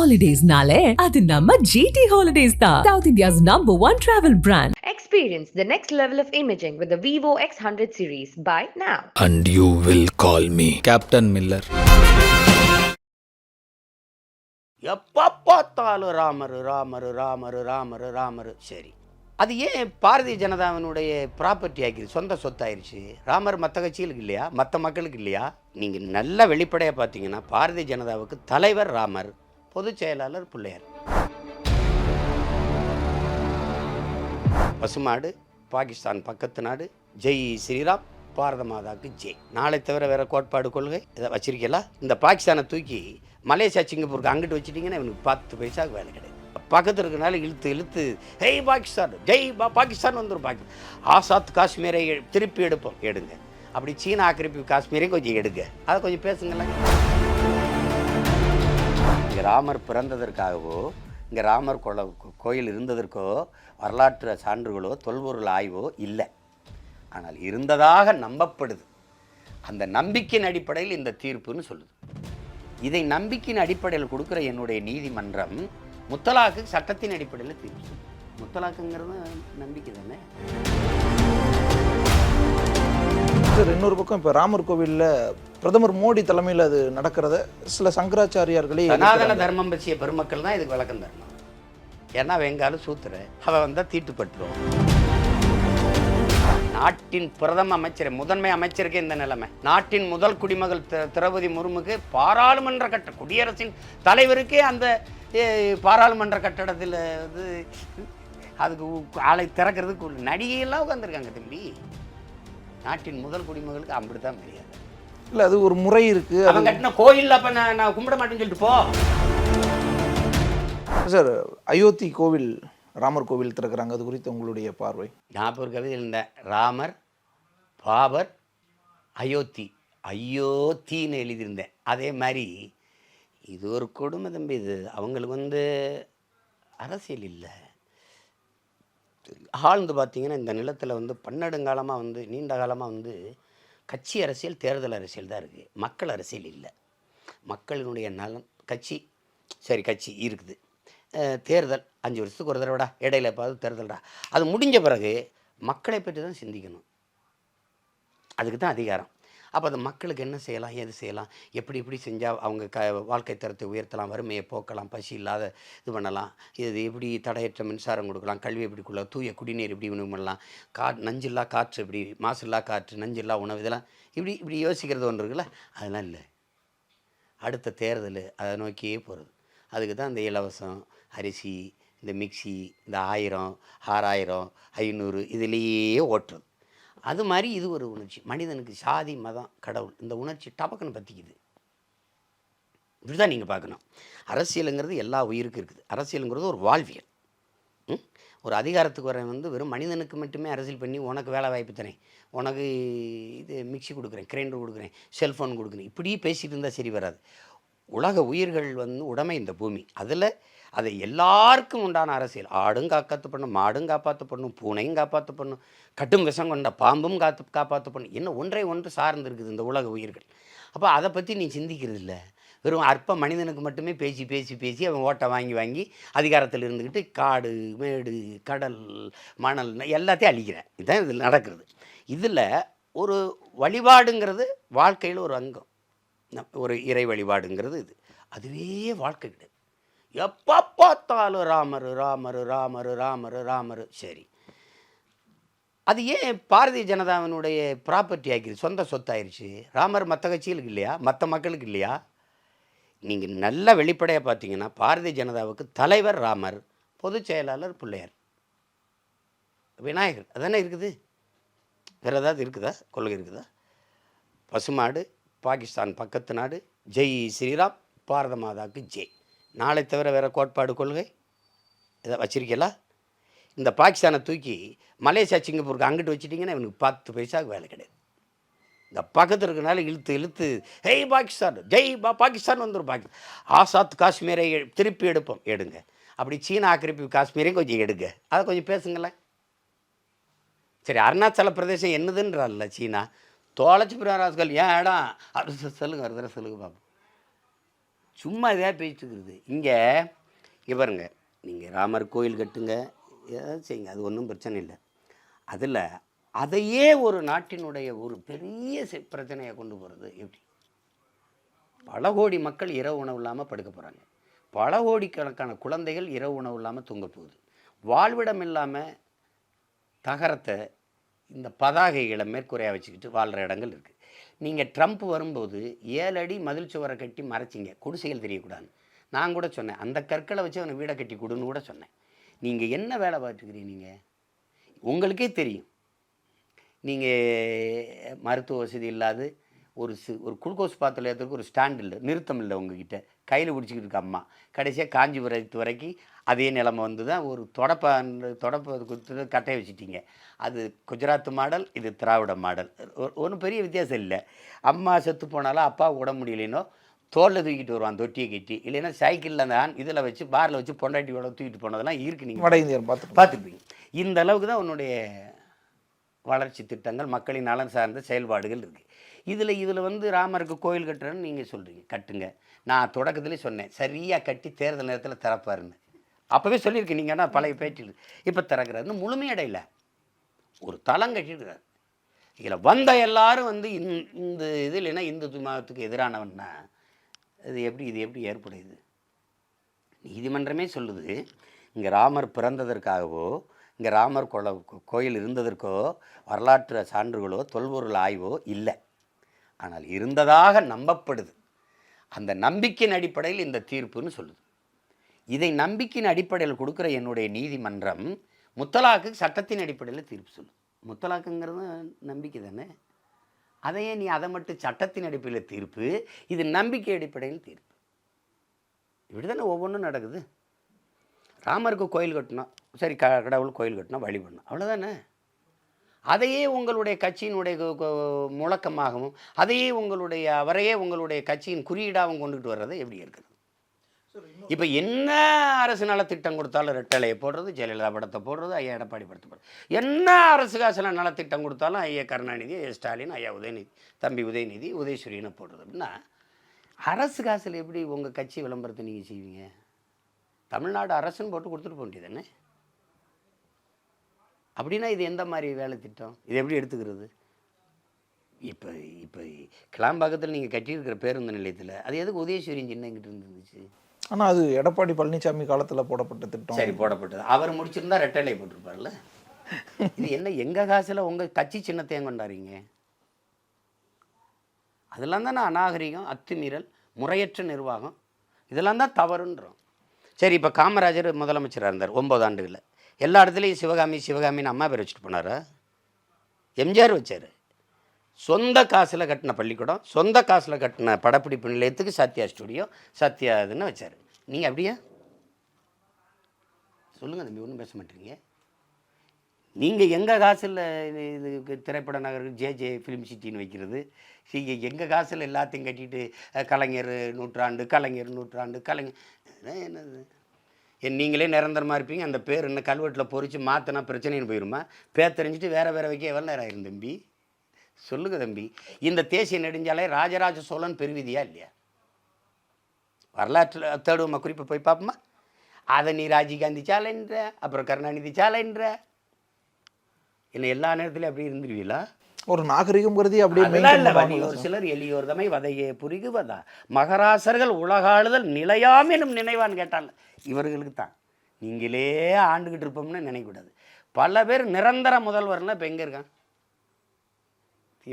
Holidays-nale, adu namma GT Holidays da. South India's #1 travel brand. Experience the next level of imaging with the Vivo X100 series. Buy now. And you will call me Captain Miller. எப்போ பார்த்தாலும் ராமர் ராமர் ராமர் ராமர் ராமர். சரி, அது ஏன் Bharatiya ஜனதாவினுடைய property ஆகிடுச்சு, சொந்த சொத்தாயிருச்சு? ராமர் மற்ற கட்சிகளுக்கு இல்லையா, மற்ற மக்களுக்கு இல்லையா? நீங்கள் நல்லா வெளிப்படையாக பார்த்தீங்கன்னா பாரதிய ஜனதாவுக்கு தலைவர் ராமர், பொதுச் செயலாளர் பிள்ளையார். பசுமாடு பாகிஸ்தான் பக்கத்து நாடு, ஜெய் ஸ்ரீராம், பாரத மாதாவுக்கு ஜெய். நாளை தவிர வேறு கோட்பாடு கொள்கை இதை வச்சிருக்கலாம். இந்த பாகிஸ்தானை தூக்கி மலேசியா சிங்கப்பூருக்கு அங்கிட்டு வச்சுட்டிங்கன்னா இவனுக்கு 10 பைசாவுக்கு வேலை கிடையாது. பக்கத்தில் இருக்கனால இழுத்து இழுத்து ஹெய் பாகிஸ்தான் ஜெய் பாகிஸ்தான் வந்துடும். ஆசாத் காஷ்மீரை திருப்பி எடுப்போம், எடுங்க. அப்படி சீனா ஆக்கிரமிப்பு காஷ்மீரையும் கொஞ்சம் எடுங்க. அதை கொஞ்சம் பேசுங்களேன். இங்கே ராமர் பிறந்ததற்காகவோ இங்கே ராமர் கோயில் இருந்ததற்கோ வரலாற்று சான்றுகளோ தொல்பொருள் ஆய்வோ இல்லை. ஆனால் இருந்ததாக நம்பப்படுது. அந்த நம்பிக்கையின் அடிப்படையில் இந்த தீர்ப்புன்னு சொல்லுது. இதை நம்பிக்கையின் அடிப்படையில் கொடுக்குற என்னுடைய நீதிமன்றம் முத்தலாக்கு சட்டத்தின் அடிப்படையில் தீர்ப்பு. முத்தலாக்குங்கிறது நம்பிக்கை தானே. சார், இன்னொரு பக்கம் இப்போ ராமர் கோவிலில் பிரதமர் மோடி தலைமையில் அது நடக்கிறத சில சங்கராச்சாரியார்களே சனாதன தர்மம் பற்றிய பெருமக்கள் தான் இதுக்கு விளக்கம் தரணும். ஏன்னா வெங்காலும் சூத்துற அவன் வந்தால் தீட்டுப்பட்டுரும். நாட்டின் பிரதம அமைச்சர், முதன்மை அமைச்சருக்கே இந்த நிலைமை. நாட்டின் முதல் குடிமகள் திரௌபதி முர்முக்கு பாராளுமன்ற குடியரசின் தலைவருக்கே அந்த பாராளுமன்ற கட்டடத்தில் வந்து அதுக்கு ஆளை திறக்கிறதுக்கு நடிகையெல்லாம் உட்காந்துருக்காங்க தம்பி. நாட்டின் முதல் குடிமகளுக்கு அப்படித்தான் மரியாதை இல்லை, அது ஒரு முறை இருக்கு. அவன் கட்டின கோயில் அப்போ நான் கும்பிட மாட்டேன்னு சொல்லிட்டு போ. சார், அயோத்தி கோவில் ராமர் கோவில் திறக்கிறாங்க, அது குறித்து உங்களுடைய பார்வை? நான் ஒரு கவிதை இருந்தேன், ராமர் பாபர் அயோத்தி அயோத்தின்னு எழுதியிருந்தேன். அதே மாதிரி இது ஒரு கொடுமை தம்பி. இது அவங்களுக்கு வந்து அரசியல் இல்லை. ஆழ்ந்து பார்த்தீங்கன்னா இந்த நிலத்தில் வந்து பன்னெடுங்காலமாக வந்து நீண்ட காலமாக வந்து கட்சி அரசியல், தேர்தல் அரசியல் தான் இருக்குது. மக்கள் அரசியல் இல்லை. மக்களினுடைய நலன் கட்சி, சரி கட்சி இருக்குது, தேர்தல் 5 வருஷத்துக்கு ஒரு தடவைடா, இடையில பார்த்து தேர்தல்டா. அது முடிஞ்ச பிறகு மக்களை பற்றி தான் சிந்திக்கணும். அதுக்கு தான் அதிகாரம். அப்போ அது மக்களுக்கு என்ன செய்யலாம், எது செய்யலாம், எப்படி செஞ்சால் அவங்க வாழ்க்கை தரத்தை உயர்த்தலாம், வறுமையை போக்கலாம், பசி இல்லாத இது பண்ணலாம், இது எப்படி தடையற்ற மின்சாரம் கொடுக்கலாம், கல்வி எப்படி கொடுக்கலாம், தூய குடிநீர் எப்படி உணவு பண்ணலாம், நஞ்சில்லா காற்று எப்படி, மாசில்லா காற்று, நஞ்சில்லா உணவு, இதெல்லாம் இப்படி யோசிக்கிறது ஒன்று இருக்குல்ல. அதெல்லாம் இல்லை. அடுத்த தேர்தல் அதை நோக்கியே போகிறது. அதுக்கு தான் இந்த இலவசம் அரிசி, இந்த மிக்சி, இந்த 1000, 6000, 500 இதுலேயே ஓட்டுறது. அது மாதிரி இது ஒரு உணர்ச்சி. மனிதனுக்கு சாதி, மதம், கடவுள் இந்த உணர்ச்சி டபக்குன்னு பற்றிக்குது. இப்படி தான் நீங்கள் பார்க்கணும். அரசியலுங்கிறது எல்லா உயிருக்கும் இருக்குது. அரசியலுங்கிறது ஒரு வாழ்வியல். ஒரு அதிகாரத்துக்கு வர வந்து வெறும் மனிதனுக்கு மட்டுமே அரசியல் பண்ணி உனக்கு வேலை வாய்ப்பு தரேன், உனக்கு இது மிக்சி கொடுக்குறேன், கிரைண்டர் கொடுக்குறேன், செல்ஃபோன் கொடுக்குறேன், இப்படியே பேசிகிட்டு இருந்தால் சரி வராது. உலக உயிர்கள் வந்து உடைமை இந்த பூமி. அதில் அதை எல்லாருக்கும் உண்டான அரசியல். ஆடும் காப்பாற்றப்படணும், மாடும் காப்பாற்றப்படணும், பூனையும் காப்பாற்றப்படணும், கட்டும் விஷம் கொண்ட பாம்பும் காப்பாற்றப்படணும். என்ன ஒன்று சார்ந்து இருக்குது இந்த உலக உயிர்கள். அப்போ அதை பற்றி நீ சிந்திக்கிறது இல்லை. வெறும் அற்ப மனிதனுக்கு மட்டுமே பேசி அவன் ஓட்டை வாங்கி அதிகாரத்தில் இருந்துக்கிட்டு காடு, மேடு, கடல், மணல் எல்லாத்தையும் அழிக்கிறேன். இதுதான் இதில் நடக்கிறது. இதில் ஒரு வழிபாடுங்கிறது வாழ்க்கையில் ஒரு அங்கம். ஒரு இறை வழிபாடுங்கிறது இது. அதுவே வாழ்க்கை கிடையாது. எப்போ பார்த்தாலும் ராமர் ராமர் ராமர் ராமர் ராமர். சரி, அது ஏன் பாரதிய ஜனதாவினுடைய ப்ராப்பர்ட்டி ஆகிடுச்சு, சொந்த சொத்தாயிருச்சு? ராமர் மற்ற கட்சிகளுக்கு இல்லையா, மற்ற மக்களுக்கு இல்லையா? நீங்கள் நல்லா வெளிப்படையாக பார்த்தீங்கன்னா பாரதிய ஜனதாவுக்கு தலைவர் ராமர், பொதுச் செயலாளர் பிள்ளையார், விநாயகர். அதானே இருக்குது. வேறு ஏதாவது இருக்குதா, கொள்கை இருக்குதா? பசுமாடு பாகிஸ்தான் பக்கத்து நாடு, ஜெய் ஸ்ரீராம், பாரத மாதாவுக்கு ஜெய். நாளை தவிர வேறு கோட்பாடு கொள்கை இதை வச்சிருக்கலாம். இந்த பாகிஸ்தானை தூக்கி மலேசியா சிங்கப்பூருக்கு அங்கிட்டு வச்சுட்டிங்கன்னா இவனுக்கு 10 பைசாவுக்கு வேலை கிடையாது. இந்த பக்கத்தில் இருக்கனால இழுத்து இழுத்து ஹெய் பாகிஸ்தான் ஜெய் பாகிஸ்தான் வந்துடும். ஆசாத் காஷ்மீரை திருப்பி எடுப்போம், எடுங்க. அப்படி சீனா ஆக்கிரமிப்பு காஷ்மீரையும் கொஞ்சம் எடுங்க. அதை கொஞ்சம் பேசுங்களேன். சரி, அருணாச்சல பிரதேசம் என்னதுன்றான்ல சீனா, தோலைச்சி பிராராஸ்கள் ஏன் இடம் அது சொல்லுங்க, ஒரு தடவை சொல்லுங்க பாப்போம். சும்மா இதாக பேசிட்டுருக்குது. இங்கே பாருங்க, நீங்கள் ராமர் கோயில் கட்டுங்க, ஏதாவது செய்யுங்க, அது ஒன்றும் பிரச்சனை இல்லை. அதில் அதையே ஒரு நாட்டினுடைய ஒரு பெரிய பிரச்சனையை கொண்டு போகிறது எப்படி? பல கோடி மக்கள் இரவு உணவு இல்லாமல் படுக்க போகிறாங்க. பல கோடிக்கணக்கான குழந்தைகள் இரவு உணவு இல்லாமல் தூங்க போகுது. வாழ்விடம் இல்லாமல் தகரத்தை இந்த பதாகைகளை மேற்கூரையாக வச்சுக்கிட்டு வாழ்கிற இடங்கள் இருக்குது. நீங்கள் ட்ரம்ப் வரும்போது 7 அடி மதில் சுவரை கட்டி மறைச்சிங்க, குடிசைகள் தெரியக்கூடாது. நான் கூட சொன்னேன், அந்த கற்களை வச்சு அவனை வீடை கட்டி கொடுன்னு கூட சொன்னேன். நீங்கள் என்ன வேலை பார்த்துக்கிறீங்க? நீங்கள் உங்களுக்கே தெரியும், நீங்கள் மருத்துவ வசதி இல்லாது ஒரு குளுக்கோஸ் பாத்தில் ஏற்றுறதுக்கு ஒரு ஸ்டாண்ட் இல்லை, நிறுத்தம் இல்லை, உங்ககிட்ட கையில் பிடிச்சிக்கிட்டு இருக்க அம்மா. கடைசியாக காஞ்சிபுரத்து வரைக்கும் அதே நிலைமை வந்து தான் ஒரு தொடப்ப குத்து கட்டையை வச்சுட்டீங்க. அது குஜராத் மாடல், இது திராவிட மாடல். ஒன்றும் பெரிய வித்தியாசம் இல்லை. அம்மா செத்து போனாலும் அப்பா விட முடியலைனோ தோளில் தூக்கிட்டு வருவான் தொட்டியை கட்டி, இல்லைன்னா சைக்கிளில் அந்த இதில் வச்சு பாரில் வச்சு பொண்டாட்டியோட தூக்கிட்டு போனதெல்லாம் இருக்குது. நீங்கள் வட இந்தியர் பார்த்துருப்பீங்க. இந்த அளவுக்கு தான் உன்னுடைய வளர்ச்சி திட்டங்கள், மக்களின் நலன் சார்ந்த செயல்பாடுகள் இருக்குது. இதில் வந்து ராமருக்கு கோயில் கட்டுறேன்னு நீங்கள் சொல்கிறீங்க, கட்டுங்க. நான் தொடக்கத்துலேயே சொன்னேன், சரியாக கட்டி தேர்தல் நேரத்தில் திறப்பாருன்னு. அப்போவே சொல்லியிருக்கேன். நீங்கள் ஆனால் பழைய பேட்டில் இப்போ திறக்கிறாருன்னு முழுமையடையில் ஒரு தளம் கட்டியிருக்கிறார். இதில் வந்த எல்லாரும் வந்து இந்த இது இல்லைன்னா இந்து மதத்துக்கு எதிரானவன்னா இது எப்படி ஏற்படுது? நீதிமன்றமே சொல்லுது, இங்கே ராமர் பிறந்ததற்காகவோ இங்கே ராமர் கோயில் இருந்ததற்கோ வரலாற்று சான்றுகளோ தொல்பொருள் ஆய்வோ இல்லை. ஆனால் இருந்ததாக நம்பப்படுது. அந்த நம்பிக்கையின் அடிப்படையில் இந்த தீர்ப்புன்னு சொல்லுது. இதை நம்பிக்கையின் அடிப்படையில் கொடுக்குற என்னுடைய நீதிமன்றம் முத்தலாக்கு சட்டத்தின் அடிப்படையில் தீர்ப்பு சொல்லுது. முத்தலாக்குங்கிறது நம்பிக்கை தானே, அதையே நீ அதை மட்டும் சட்டத்தின் அடிப்படையில் தீர்ப்பு, இது நம்பிக்கை அடிப்படையில் தீர்ப்பு. இப்படி தானே ஒவ்வொன்றும் நடக்குது. ராமருக்கு கோயில் கட்டணும், சரி, கடவுள் கோயில் கட்டணும், வழிபடணும், அவ்வளோதானே. அதையே உங்களுடைய கட்சியினுடைய முழக்கமாகவும் அவரையே உங்களுடைய கட்சியின் குறியீடாகவும் கொண்டுகிட்டு வர்றது எப்படி இருக்குது? இப்போ என்ன அரசு நலத்திட்டம் கொடுத்தாலும் ரெட்டலையை போடுறது, ஜெயலலிதா படத்தை போடுறது, ஐயா எடப்பாடி படத்தை போடுறது. என்ன அரசு காசில் நலத்திட்டம் கொடுத்தாலும் ஐயா கருணாநிதி, ஐயா ஸ்டாலின், ஐயா உதயநிதி, தம்பி உதயநிதி, உதயசூரியனை போடுறது. அப்படின்னா அரசு காசில் எப்படி உங்கள் கட்சி விளம்பரத்தை நீங்கள் செய்வீங்க? தமிழ்நாடு அரசுன்னு போட்டு கொடுத்துட்டு போக வேண்டியதானே. அப்படின்னா இது எந்த மாதிரி வேலை திட்டம்? இது எப்படி எடுத்துக்கிறது? இப்போ கிளாம்பாக்கத்தில் நீங்கள் கட்டியிருக்கிற பேருந்து நிலையத்தில் அது எதுக்கு உதயசூரியன் சின்ன எங்கிட்ட இருந்துச்சு? ஆனால் அது எடப்பாடி பழனிசாமி காலத்தில் போடப்பட்ட திட்டம். சரி, போடப்பட்டது. அவர் முடிச்சிருந்தா ரெட்டலை போட்டிருப்பார்ல. இது என்ன எங்கள் காசில் உங்கள் கட்சி சின்னத்தையும் கொண்டாடுறீங்க? அதெல்லாம் தான் அநாகரிகம், அத்துமீறல், முறையற்ற நிர்வாகம், இதெல்லாம் தான் தவறுன்றோம். சரி, இப்போ காமராஜர் முதலமைச்சராக இருந்தார் 9 ஆண்டுகளில். எல்லா இடத்துலையும் சிவகாமின்னு அம்மா பேர் வச்சுட்டு போனாரா? எம்ஜிஆர் வச்சார். சொந்த காசில் கட்டின பள்ளிக்கூடம், சொந்த காசில் கட்டின படப்பிடிப்பு நிலையத்துக்கு சத்யா ஸ்டுடியோ, சத்யா இதுன்னு வச்சார். நீங்கள் அப்படியா? சொல்லுங்கள் தம்பி, ஒன்றும் பேச மாட்டீங்க. நீங்கள் எங்கள் காசில் இதுக்கு திரைப்பட நகருக்கு ஜே ஃபிலிம் சிட்டின்னு வைக்கிறது, எங்கள் காசில் எல்லாத்தையும் கட்டிட்டு கலைஞர் நூற்றாண்டு என்னது? நீங்களே நிரந்தரமாக இருப்பீங்க, அந்த பேர் என்ன கல்வெட்டில் பொறிச்சு மாற்றினா பிரச்சனைன்னு போயிருமா? பேர் தெரிஞ்சுட்டு வேறு வைக்க எவ்வளோ நேரம் ஆயிரும் தம்பி? சொல்லுங்கள் தம்பி. இந்த தேசிய நெடுஞ்சாலை ராஜராஜ சோழன் பெருவிதியா இல்லையா? வரலாற்றில் தேடுவோமா குறிப்பை போய் பார்ப்போமா? அதை நீ ராஜீவ்காந்தி சாலைன்ற, அப்புறம் கருணாநிதி சாலைன்ற, என்ன எல்லா நேரத்துலையும் அப்படி இருந்துருவீங்களா? ஒரு நாகரிகம் கருதி அப்படியே ஒரு சிலர் எளியோர் தமை வதையே புரிகுவதா மகராசர்கள் உலகாளுதல் நிலையாம் எனும் நினைவான்னு கேட்டால் இவர்களுக்கு தான். நீங்களே ஆண்டுகிட்டு இருப்போம்னு நினைக்கக்கூடாது. பல பேர் நிரந்தர முதல்வர்னா இப்போ எங்கே இருக்காங்க?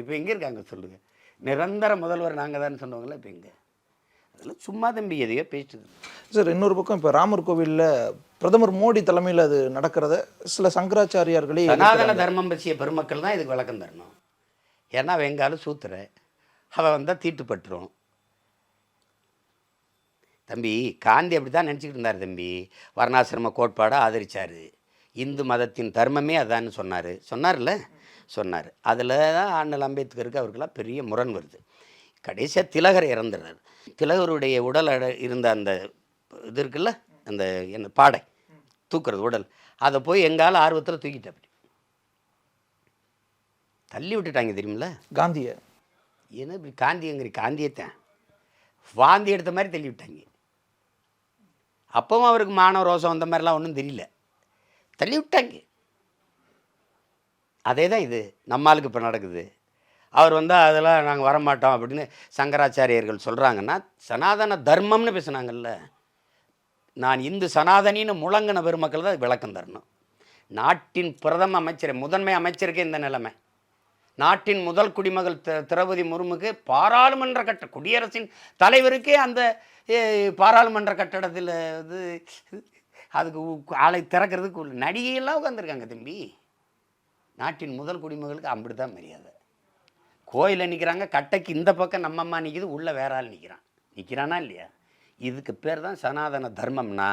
இப்போ எங்கே இருக்காங்க சொல்லுங்கள்? நிரந்தர முதல்வர் நாங்கள் தான் சொன்னவங்களா இப்போ எங்கே? அதெல்லாம் சும்மா தம்பி எதையோ பேசிட்டு. சார், இன்னொரு பக்கம் இப்போ ராமர் கோவிலில் பிரதமர் மோடி தலைமையில் அது நடக்கிறத சில சங்கராச்சாரியார்களே, சனாதன தர்மம் பற்றிய பெருமக்கள் தான் இதுக்கு விளக்கம் தரணும். ஏன்னா வெங்காலும் சூத்துற அவன் வந்தால் தீட்டுப்பட்டுரும். தம்பி, காந்தி அப்படி தான் நினச்சிக்கிட்டு இருந்தார் தம்பி. வர்ணாசிரம கோட்பாடை ஆதரித்தார். இந்து மதத்தின் தர்மமே அதான்னு சொன்னார்ல. அதில் தான் அண்ணல் அம்பேத்கருக்கு அவருக்கெல்லாம் பெரிய முரண் வருது. கடைசியாக திலகர் இறந்துடுறார். திலகருடைய உடல் இருந்த அந்த இது இருக்குல்ல, அந்த என்ன பாடை தூக்குறது உடல், அதை போய் எங்கால ஆர்வத்தில் தூக்கிட்டு அப்படி தள்ளி விட்டுட்டாங்க தெரியுமில்ல காந்தியை. ஏன்னா இப்படி காந்தியத்தைன் வாந்தி எடுத்த மாதிரி தள்ளி விட்டாங்க. அப்பவும் அவருக்கு மான ரோசம் அந்த மாதிரிலாம் ஒன்றும் தெரியல, தள்ளி விட்டாங்க. அதே தான் இது நம்மளுக்கு இப்போ நடக்குது. அவர் வந்தால் அதெல்லாம் நாங்கள் வரமாட்டோம் அப்படின்னு சங்கராச்சாரியர்கள் சொல்கிறாங்கன்னா, சனாதன தர்மம்னு பேசுனாங்கல்ல, நான் இந்து சனாதனின்னு முழங்கின பெருமக்கள் தான் விளக்கம் தரணும். நாட்டின் பிரதம அமைச்சர், முதன்மை அமைச்சருக்கே இந்த நிலைமை. நாட்டின் முதல் குடிமகள் திரௌபதி முர்முக்கு பாராளுமன்ற குடியரசின் தலைவருக்கே அந்த பாராளுமன்ற கட்டடத்தில் இது அதுக்கு ஆளை திறக்கிறதுக்கு நடிகையெல்லாம் உட்காந்துருக்காங்க தம்பி. நாட்டின் முதல் குடிமகளுக்கு அப்படி தான் மரியாதை. கோயிலில் நிற்கிறாங்க, கட்டைக்கு இந்த பக்கம் நம்ம அம்மா நிற்கிது, உள்ளே வேற ஆள் நிற்கிறானா இல்லையா? இதுக்கு பேர் தான் சனாதன தர்மம்னா,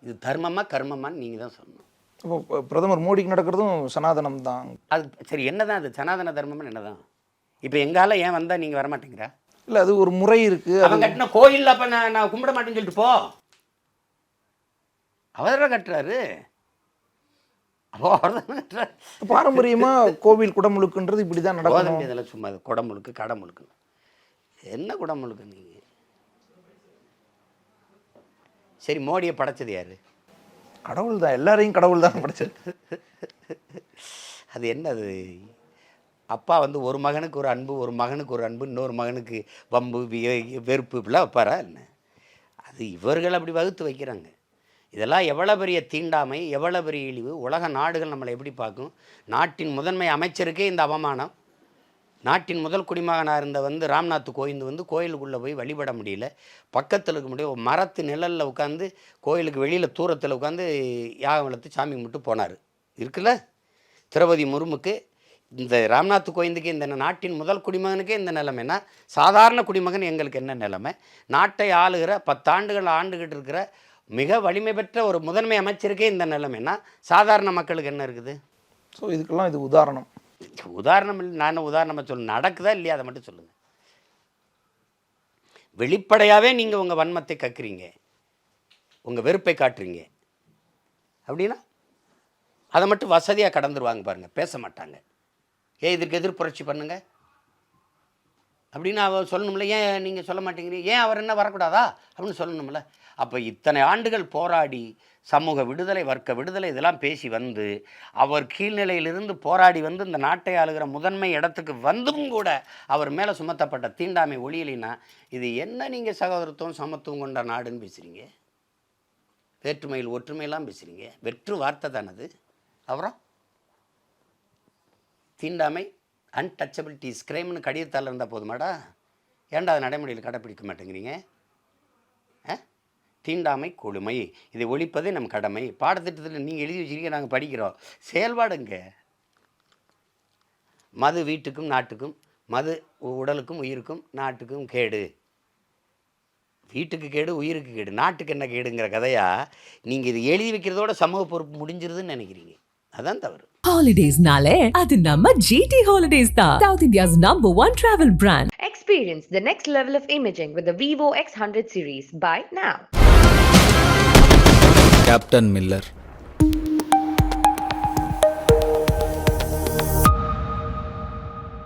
இது தர்மமா கர்மமான்னு நீங்கள் தான் சொல்லணும். இப்போ பிரதமர் மோடிக்கு நடக்கிறதும் சனாதனம் தான். அது சரி, என்ன தான் அது சனாதன தர்மம்னு என்ன தான்? இப்போ எங்கால ஏன் வந்தால் நீங்கள் வரமாட்டேங்கிறா? இல்லை, அது ஒரு முறை இருக்குது. அவன் கட்டின கோயிலில் அப்போ நான் கும்பிட மாட்டேன்னு சொல்லிட்டு போ. அவர் கட்டுறாரு, பாரம்பரியமாக கோவில் குடமுழுக்குன்றது இப்படி தான் நடக்கும். இதெல்லாம் சும்மா குடமுழுக்கு கடமுழுக்கு என்ன குடமுழுக்கு நீங்கள்? சரி, மோடியை படைச்சது யாரு? கடவுள் தான், எல்லாரையும் கடவுள் தான் படைச்சது. அது என்ன அது? அப்பா வந்து ஒரு மகனுக்கு ஒரு அன்பு, ஒரு மகனுக்கு ஒரு அன்பு, இன்னொரு மகனுக்கு வம்பு வெறுப்பு இப்படிலாம் வைப்பாரா என்ன? அது இவர்கள் அப்படி வகுத்து வைக்கிறாங்க. இதெல்லாம் எவ்வளோ பெரிய தீண்டாமை, எவ்வளோ பெரிய இழிவு. உலக நாடுகள் நம்மளை எப்படி பார்க்கும்? நாட்டின் முதன்மை அமைச்சருக்கே இந்த அவமானம். நாட்டின் முதல் குடிமகனாக இருந்த ராம்நாத் கோவிந்த் கோயிலுக்குள்ளே போய் வழிபட முடியல, பக்கத்தில் இருக்க முடியும், மரத்து நிழலில் உட்காந்து கோயிலுக்கு வெளியில் தூரத்தில் உட்காந்து யாகம் வளர்த்து சாமி கும்பிட்டு போனார். இருக்குல்ல, திரௌபதி முர்முக்கு, இந்த ராம்நாத் கோவிந்துக்கு, இந்த நாட்டின் முதல் குடிமகனுக்கே இந்த நிலைமைனா, சாதாரண குடிமகன் எங்களுக்கு என்ன நிலைமை? நாட்டை ஆளுகிற 10 ஆண்டுகள் ஆண்டுகிட்டு இருக்கிற மிக வலிமை பெற்ற ஒரு முதன்மை அமைச்சருக்கே இந்த நிலைமைனா, சாதாரண மக்களுக்கு என்ன இருக்குது? ஸோ இதுக்கெல்லாம் இது உதாரணம். உதாரணம் இல்லை, நான் உதாரணமாக சொல்லுங்கள், நடக்குதா இல்லையா அதை மட்டும் சொல்லுங்கள். வெளிப்படையாகவே நீங்கள் உங்கள் வன்மத்தை கக்குறீங்க, உங்கள் வெறுப்பை காட்டுறீங்க அப்படின்னா அதை மட்டும் வசதியாக கடந்துருவாங்க பாருங்கள், பேச மாட்டாங்க. இதுக்கு எதிர்ப்புரட்சி பண்ணுங்க அப்படின்னு அவர் சொல்லணும்ல. ஏன் நீங்கள் சொல்ல மாட்டேங்கிறீங்க? ஏன் அவர் என்ன வரக்கூடாதா அப்படின்னு சொல்லணும்ல. அப்போ இத்தனை ஆண்டுகள் போராடி சமூக விடுதலை, வர்க்க விடுதலை இதெல்லாம் பேசி அவர் கீழ்நிலையிலிருந்து போராடி இந்த நாட்டை ஆளுகிற முதன்மை இடத்துக்கு வந்தும் கூட அவர் மேலே சுமத்தப்பட்ட தீண்டாமை ஒளியலினா, இது என்ன நீங்கள் சகோதரத்துவம் சமத்துவம் கொண்ட நாடுன்னு பேசுகிறீங்க? வேற்றுமையில் ஒற்றுமையெல்லாம் பேசுகிறீங்க. வெற்று வார்த்தை தானது. அப்புறம் தீண்டாமை அன்டச்சபிலிட்டி ஸ்கிரைம்னு கடிதத்தால் இருந்தால் போதுமாடா? ஏன்டா அது நடைமுறையில் கடைப்பிடிக்க மாட்டேங்கிறீங்க? தீண்டாமை கொடுமை, இதை ஒழிப்பதே நம் கடமை. பாடத்திட்டத்தில் நீங்கள் எழுதி வச்சுருக்கீங்க, நாங்கள் படிக்கிறோம். செயல்பாடுங்க. மது வீட்டுக்கும் நாட்டுக்கும், மது உடலுக்கும் உயிருக்கும் நாட்டுக்கும் கேடு. வீட்டுக்கு கேடு, உயிருக்கு கேடு, நாட்டுக்கு என்ன கேடுங்கிற கதையா நீங்கள் இது எழுதி வைக்கிறதோட சமூக பொறுப்பு முடிஞ்சிருதுன்னு நினைக்கிறீங்க. அதான் தவறு. Holidays-nale, adu namma GT Holidays da. South India's #1 travel brand. Experience the next level of imaging with the Vivo X100 series. Buy now. Captain Miller.